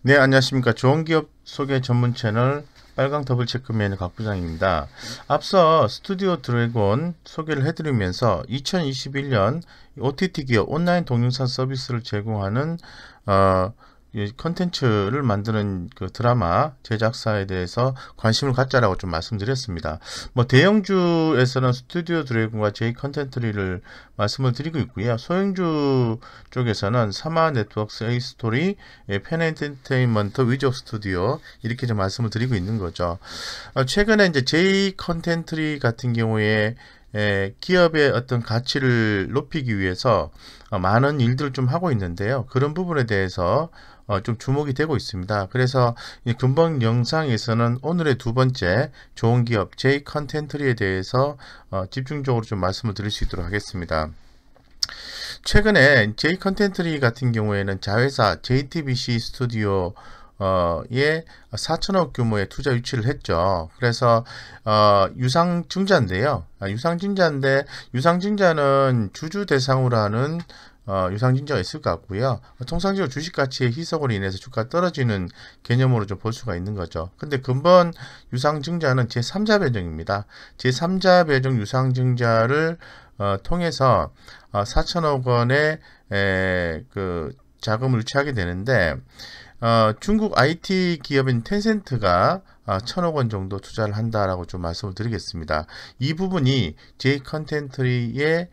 네, 안녕하십니까. 좋은 기업 소개 전문 채널 빨강 더블 체크맨의 각 부장입니다. 앞서 스튜디오 드래곤 소개를 해드리면서 2021년 OTT 기업 온라인 동영상 서비스를 제공하는 어, 이 컨텐츠를 만드는 그 드라마 제작사에 대해서 관심을 갖자라고 좀 말씀드렸습니다. 뭐 대형주에서는 스튜디오 드래곤과 제이 컨텐츠를 말씀을 드리고 있고요. 소형주 쪽에서는 사마 네트워크스 A 스토리, 펜 엔터테인먼트, 위적 스튜디오 이렇게 좀 말씀을 드리고 있는 거죠. 최근에 이제 제이 컨텐츠 같은 경우에 기업의 어떤 가치를 높이기 위해서 많은 일들을 좀 하고 있는데요. 그런 부분에 대해서 좀 주목이 되고 있습니다. 그래서 금방 영상에서는 오늘의 두 번째 좋은 기업 J 컨텐츠에 대해서 집중적으로 좀 말씀을 드릴 수 있도록 하겠습니다. 최근에 J 컨텐츠 같은 경우에는 자회사 JTBC 스튜디오 에 4천억 규모의 투자 유치를 했죠. 그래서 유상증자인데요. 유상증자인데 유상증자는 주주 대상으로 하는 유상증자가 있을 것 같고요. 통상적으로 주식가치의 희석으로 인해서 주가가 떨어지는 개념으로 좀 볼 수가 있는 거죠. 근데 근본 유상증자는 제3자 배정입니다. 제3자 배정 유상증자를 통해서 4천억 원의 그 자금을 유치하게 되는데 중국 IT 기업인 텐센트가 1,000억 원 정도 투자를 한다라고 좀 말씀을 드리겠습니다. 이 부분이 J 컨텐츠의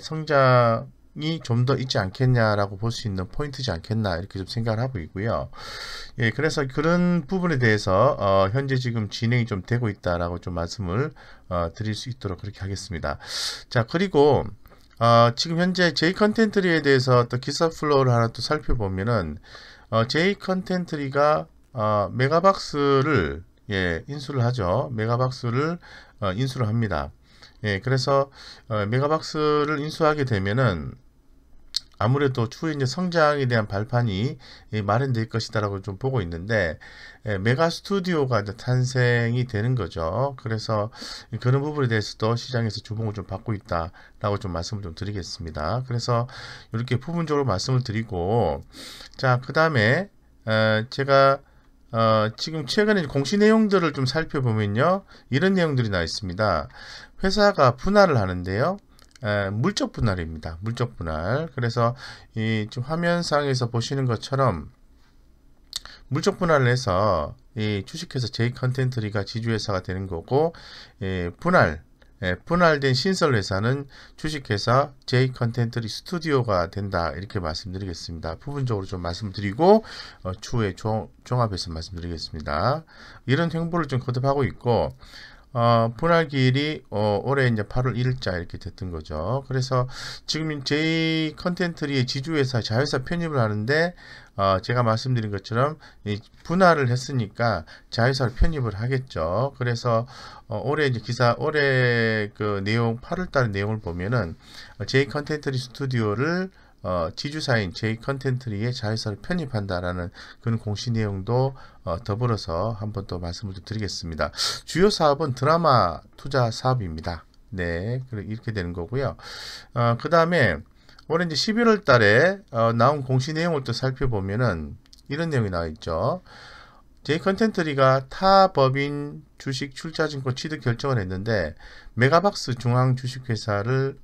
성장이 좀 더 있지 않겠냐라고 볼 수 있는 포인트지 않겠나 이렇게 좀 생각을 하고 있고요. 예, 그래서 그런 부분에 대해서 현재 지금 진행이 좀 되고 있다라고 좀 말씀을 드릴 수 있도록 그렇게 하겠습니다. 자, 그리고 지금 현재 J 컨텐츠에 대해서 또 기사 플로우를 하나 또 살펴보면은 J 컨텐츠가 메가박스를 인수를 하죠. 메가박스를 인수를 합니다. 예, 그래서 메가박스를 인수하게 되면은 아무래도 추후에 이제 성장에 대한 발판이 마련될 것이다라고 좀 보고 있는데 메가 스튜디오가 이제 탄생이 되는 거죠. 그래서 그런 부분에 대해서도 시장에서 주목을 좀 받고 있다라고 좀 말씀을 좀 드리겠습니다. 그래서 이렇게 부분적으로 말씀을 드리고 자, 그 다음에 제가 지금 최근에 공시 내용들을 좀 살펴보면요. 이런 내용들이 나와 있습니다. 회사가 분할을 하는데요. 물적 분할입니다. 물적 분할. 그래서 이 지금 화면상에서 보시는 것처럼 물적 분할을 해서 이 주식회사 J 컨텐츠가 지주회사가 되는 거고 분할된 신설회사는 주식회사 J 컨텐츠 스튜디오가 된다 이렇게 말씀드리겠습니다. 부분적으로 좀 말씀드리고 추후에 종합해서 말씀드리겠습니다. 이런 행보를 좀 거듭하고 있고 분할 기일이 올해 이제 8월 1일자 이렇게 됐던 거죠. 그래서 지금 J 컨텐츠의 지주회사 자회사 편입을 하는데 제가 말씀드린 것처럼 분할을 했으니까 자회사를 편입을 하겠죠. 그래서 올해 이제 올해 그 내용 8월달 내용을 보면은 J 컨텐츠 스튜디오를 지주사인 J 컨텐츠의 자회사를 편입한다라는 그런 공시 내용도 더불어서 한번 또 말씀을 좀 드리겠습니다. 주요 사업은 드라마 투자 사업입니다. 네, 이렇게 되는 거고요. 그 다음에 올해 이제 11월 달에 나온 공시 내용을 또 살펴보면은 이런 내용이 나와 있죠. J 컨텐츠가 타 법인 주식 출자증권 취득 결정을 했는데 메가박스 중앙 주식회사를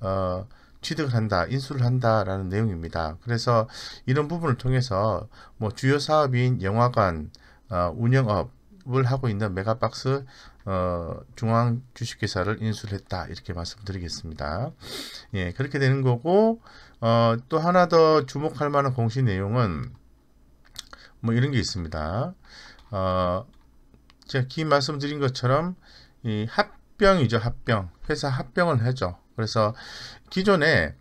취득을 한다, 인수를 한다라는 내용입니다. 그래서 이런 부분을 통해서 뭐 주요 사업인 영화관 운영업을 하고 있는 메가박스 중앙 주식회사를 인수를 했다 이렇게 말씀드리겠습니다. 예, 그렇게 되는 거고 또 하나 더 주목할 만한 공시 내용은 뭐 이런 게 있습니다. 제가 긴 말씀드린 것처럼 이 합병이죠. 합병. 회사 합병을 하죠. 그래서 기존에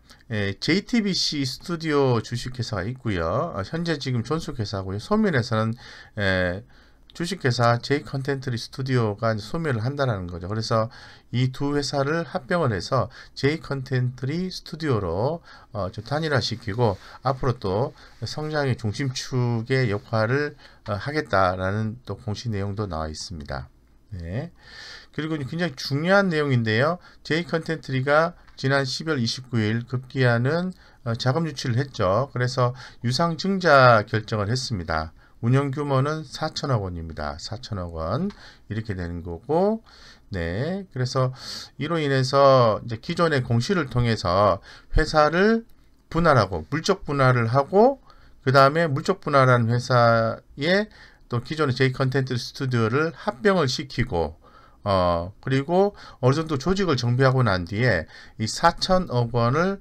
JTBC 스튜디오 주식회사가 있고요. 현재 지금 존속회사고요. 소멸에서는 주식회사 J 컨텐츠 스튜디오가 소멸을 한다는 거죠. 그래서 이 두 회사를 합병을 해서 J 컨텐츠 스튜디오로 좀 단일화시키고 앞으로 또 성장의 중심축의 역할을 하겠다라는 또 공시 내용도 나와 있습니다. 네. 그리고 굉장히 중요한 내용인데요. J 컨텐츠가 지난 10월 29일 급기야는 자금 유치를 했죠. 그래서 유상증자 결정을 했습니다. 운영 규모는 4천억 원입니다. 4천억 원 이렇게 되는 거고, 네, 그래서 이로 인해서 이제 기존의 공시를 통해서 회사를 분할하고 물적 분할을 하고, 그 다음에 물적 분할한 회사에 또 기존의 J 컨텐트 스튜디오를 합병을 시키고, 그리고 어느 정도 조직을 정비하고 난 뒤에 이 4천억 원을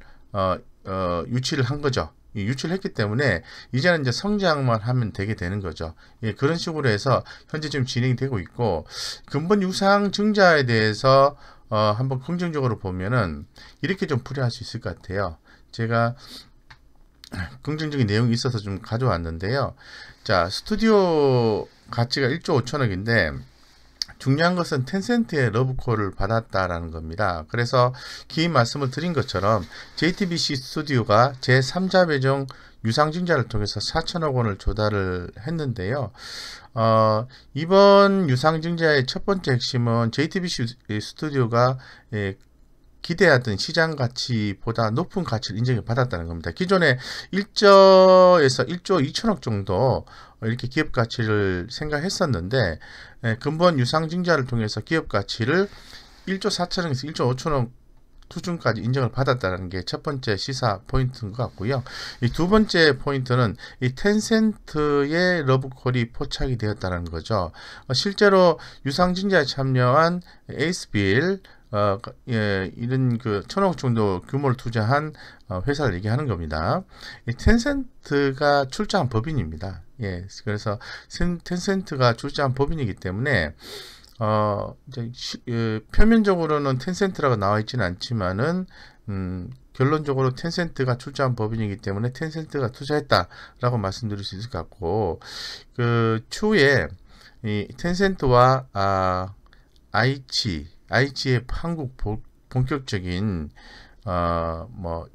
유치를 한 거죠. 유치를 했기 때문에 이제는 이제 성장만 하면 되게 되는 거죠. 예, 그런 식으로 해서 현재 지금 진행이 되고 있고, 근본 유상증자에 대해서 한번 긍정적으로 보면은 이렇게 좀 풀이할 수 있을 것 같아요. 제가 긍정적인 내용이 있어서 좀 가져왔는데요. 자, 스튜디오 가치가 1조 5천억인데 중요한 것은 텐센트의 러브콜을 받았다라는 겁니다. 그래서 긴 말씀을 드린 것처럼 JTBC 스튜디오가 제3자 배정 유상증자를 통해서 4천억 원을 조달을 했는데요. 이번 유상증자의 첫 번째 핵심은 JTBC 스튜디오가 기대하던 시장 가치보다 높은 가치를 인정을 받았다는 겁니다. 기존에 1조에서 1조 2천억 정도 이렇게 기업 가치를 생각했었는데, 근본 유상증자를 통해서 기업 가치를 1조 4천억에서 1조 5천억 수준까지 인정을 받았다는 게 첫 번째 시사 포인트인 것 같고요. 이 두 번째 포인트는 이 텐센트의 러브콜이 포착이 되었다는 거죠. 실제로 유상증자에 참여한 에이스빌, 이런 그 1,000억 정도 규모를 투자한 회사를 얘기하는 겁니다. 이 텐센트가 출자한 법인입니다. 예, 그래서 텐센트가 출자한 법인이기 때문에 표면적으로는 텐센트라고 나와 있지는 않지만은 결론적으로 텐센트가 출자한 법인이기 때문에 텐센트가 투자했다라고 말씀드릴 수 있을 것 같고, 그 추후에 이 텐센트와 IG의 한국 본격적인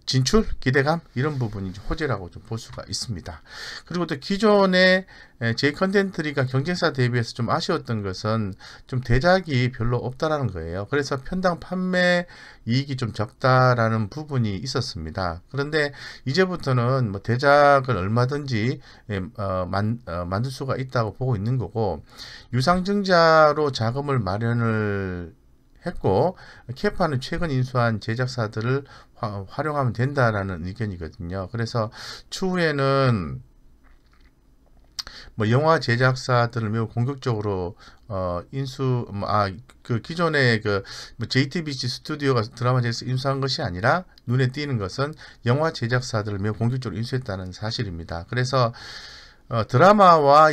진출 기대감 이런 부분이 호재라고 좀 볼 수가 있습니다. 그리고 또 기존의 J 컨텐트리가 경쟁사 대비해서 좀 아쉬웠던 것은 좀 대작이 별로 없다라는 거예요. 그래서 편당 판매 이익이 좀 적다라는 부분이 있었습니다. 그런데 이제부터는 뭐 대작을 얼마든지 만들 수가 있다고 보고 있는 거고, 유상증자로 자금을 마련을 했고 캐파는 최근 인수한 제작사들을 활용하면 된다라는 의견이거든요. 그래서 추후에는 뭐 영화 제작사들을 매우 공격적으로 그 기존의 그 JTBC 스튜디오가 드라마 제작사 인수한 것이 아니라 눈에 띄는 것은 영화 제작사들을 매우 공격적으로 인수했다는 사실입니다. 그래서 드라마와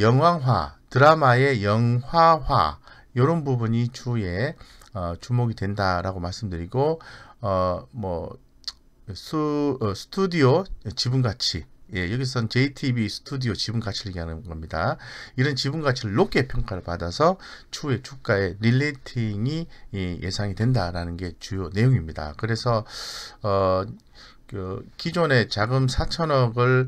영화화, 드라마의 영화화 이런 부분이 추후에 주목이 된다라고 말씀드리고, 스튜디오 지분 가치, 예, 여기서는 JTB 스튜디오 지분 가치를 얘기하는 겁니다. 이런 지분 가치를 높게 평가를 받아서 추후에 주가의 릴레이팅이 예상이 된다라는 게 주요 내용입니다. 그래서 그 기존의 자금 4천억을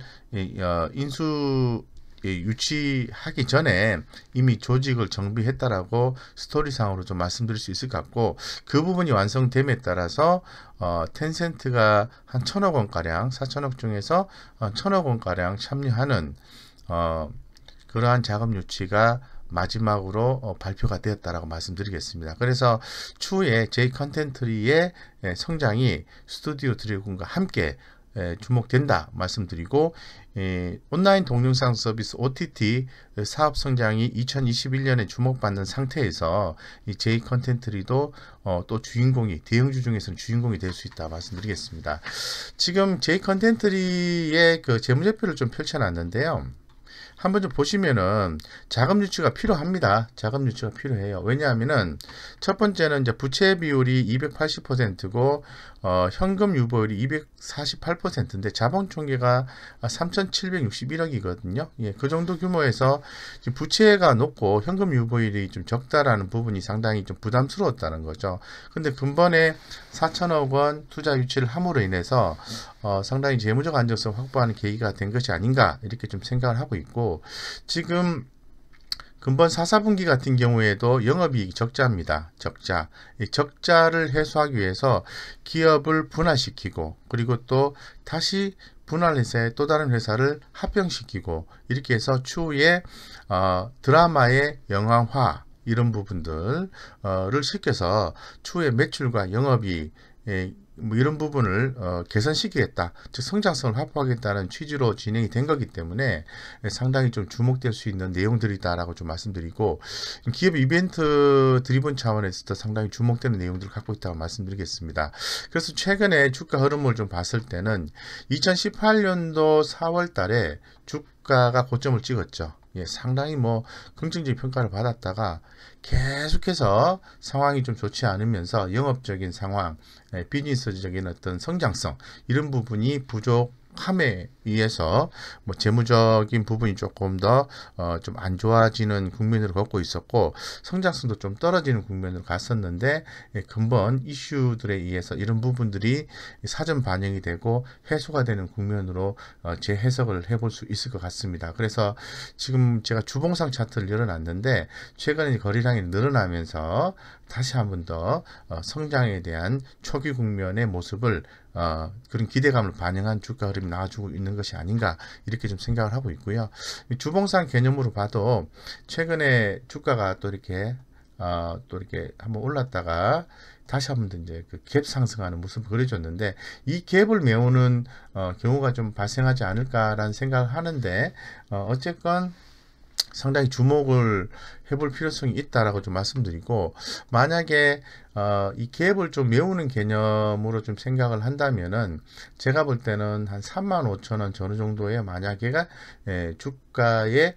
유치하기 전에 이미 조직을 정비했다라고 스토리상으로 좀 말씀드릴 수 있을 것 같고, 그 부분이 완성됨에 따라서 텐센트가 한 1,000억 원가량, 4천억 중에서 1,000억 원가량 참여하는 그러한 자금 유치가 마지막으로 발표가 되었다라고 말씀드리겠습니다. 그래서 추후에 J 컨텐트리의 성장이 스튜디오 드래곤과 함께 주목된다 말씀드리고, 온라인 동영상 서비스 OTT 사업 성장이 2021년에 주목받는 상태에서 이 J 컨텐트리도 또 주인공이, 대형주 중에서는 주인공이 될 수 있다 말씀드리겠습니다. 지금 J 컨텐트리의 그 재무제표를 좀 펼쳐놨는데요. 한번 좀 보시면은 자금 유치가 필요합니다. 자금 유치가 필요해요. 왜냐하면은 첫 번째는 이제 부채 비율이 280%고 현금 유보율이 248%인데 자본 총계가 3,761억이거든요. 예, 그 정도 규모에서 부채가 높고 현금 유보율이 좀 적다라는 부분이 상당히 좀 부담스러웠다는 거죠. 근데 근본에 4천억 원 투자 유치를 함으로 인해서 상당히 재무적 안정성 확보하는 계기가 된 것이 아닌가 이렇게 좀 생각을 하고 있고, 지금 금번 4, 4분기 같은 경우에도 영업이익 적자입니다. 적자. 이 적자를 해소하기 위해서 기업을 분할시키고 그리고 또 다시 분할회사에 또 다른 회사를 합병시키고 이렇게 해서 추후에 드라마의 영화화 이런 부분들을 시켜서 추후에 매출과 영업이 뭐 이런 부분을 개선시키겠다, 즉 성장성을 확보하겠다는 취지로 진행이 된 거기 때문에 상당히 좀 주목될 수 있는 내용들이다라고 좀 말씀드리고, 기업 이벤트 드리븐 차원에서도 상당히 주목되는 내용들을 갖고 있다고 말씀드리겠습니다. 그래서 최근에 주가 흐름을 좀 봤을 때는 2018년도 4월 달에 주가가 고점을 찍었죠. 예, 상당히 뭐 긍정적인 평가를 받았다가 계속해서 상황이 좀 좋지 않으면서 영업적인 상황, 비즈니스적인 어떤 성장성 이런 부분이 부족함에 의해서 뭐 재무적인 부분이 조금 더 좀 안 좋아지는 국면으로 걷고 있었고 성장성도 좀 떨어지는 국면으로 갔었는데, 근본 이슈들에 의해서 이런 부분들이 사전 반영이 되고 해소가 되는 국면으로 재해석을 해볼 수 있을 것 같습니다. 그래서 지금 제가 주봉상 차트를 열어놨는데 최근에 거래량이 늘어나면서 다시 한번 더 성장에 대한 초기 국면의 모습을 그런 기대감을 반영한 주가 흐름이 나와주고 있는 것이 아닌가 이렇게 좀 생각을 하고 있고요. 주봉상 개념으로 봐도 최근에 주가가 또 이렇게 한번 올랐다가 다시 한번 이제 그 갭 상승하는 모습을 그려줬는데 이 갭을 메우는 경우가 좀 발생하지 않을까라는 생각을 하는데 어쨌건 상당히 주목을 해볼 필요성이 있다라고 좀 말씀드리고, 만약에 이 갭을 좀 메우는 개념으로 좀 생각을 한다면은 제가 볼 때는 한 35,000원 전후 정도에 만약에 주가의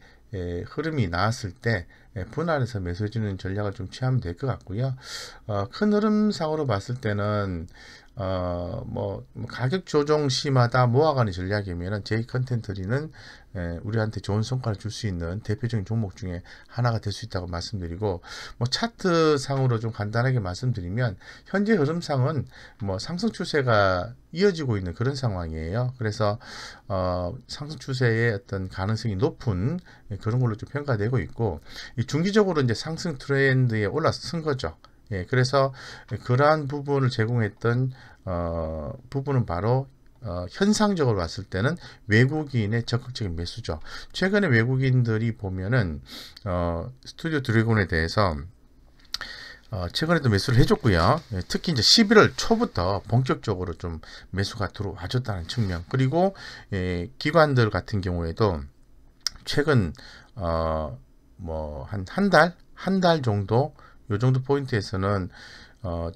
흐름이 나왔을 때 분할해서 매수해주는 전략을 좀 취하면 될 것 같고요. 큰 흐름상으로 봤을 때는 뭐 가격 조정 시마다 모아가는 전략이면은 J 컨텐츠리는 우리한테 좋은 성과를 줄 수 있는 대표적인 종목 중에 하나가 될 수 있다고 말씀드리고, 뭐 차트 상으로 좀 간단하게 말씀드리면 현재 흐름상은 뭐 상승 추세가 이어지고 있는 그런 상황이에요. 그래서 상승 추세의 어떤 가능성이 높은 그런 걸로 좀 평가되고 있고, 이 중기적으로 이제 상승 트렌드에 올라선 거죠. 예, 그래서 그러한 부분을 제공했던 부분은 바로 현상적으로 봤을 때는 외국인의 적극적인 매수죠. 최근에 외국인들이 보면은 스튜디오 드래곤에 대해서 최근에도 매수를 해줬고요. 예, 특히 이제 11월 초부터 본격적으로 좀 매수가 들어와줬다는 측면, 그리고 기관들 같은 경우에도 최근 뭐 한 달 정도 요 정도 포인트에서는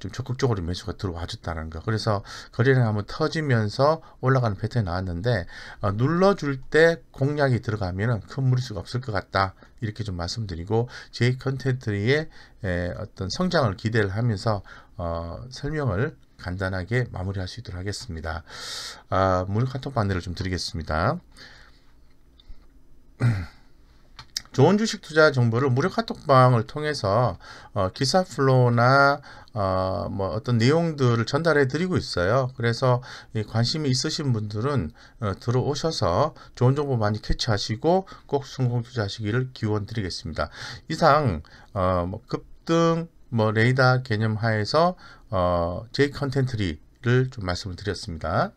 좀 적극적으로 매수가 들어와줬다는 거. 그래서 거래량 한번 터지면서 올라가는 패턴이 나왔는데 눌러줄 때 공략이 들어가면은 큰 무리수가 없을 것 같다 이렇게 좀 말씀드리고, J 컨텐츠의 어떤 성장을 기대를 하면서 설명을 간단하게 마무리할 수 있도록 하겠습니다. 무료 카톡 안내를 좀 드리겠습니다. 좋은 주식 투자 정보를 무료 카톡방을 통해서 기사 플로우나 뭐 어떤 내용들을 전달해 드리고 있어요. 그래서 관심이 있으신 분들은 들어오셔서 좋은 정보 많이 캐치하시고 꼭 성공 투자하시기를 기원 드리겠습니다. 이상 뭐 급등 뭐 레이더 개념 하에서 J 컨텐츠리를 좀 말씀을 드렸습니다.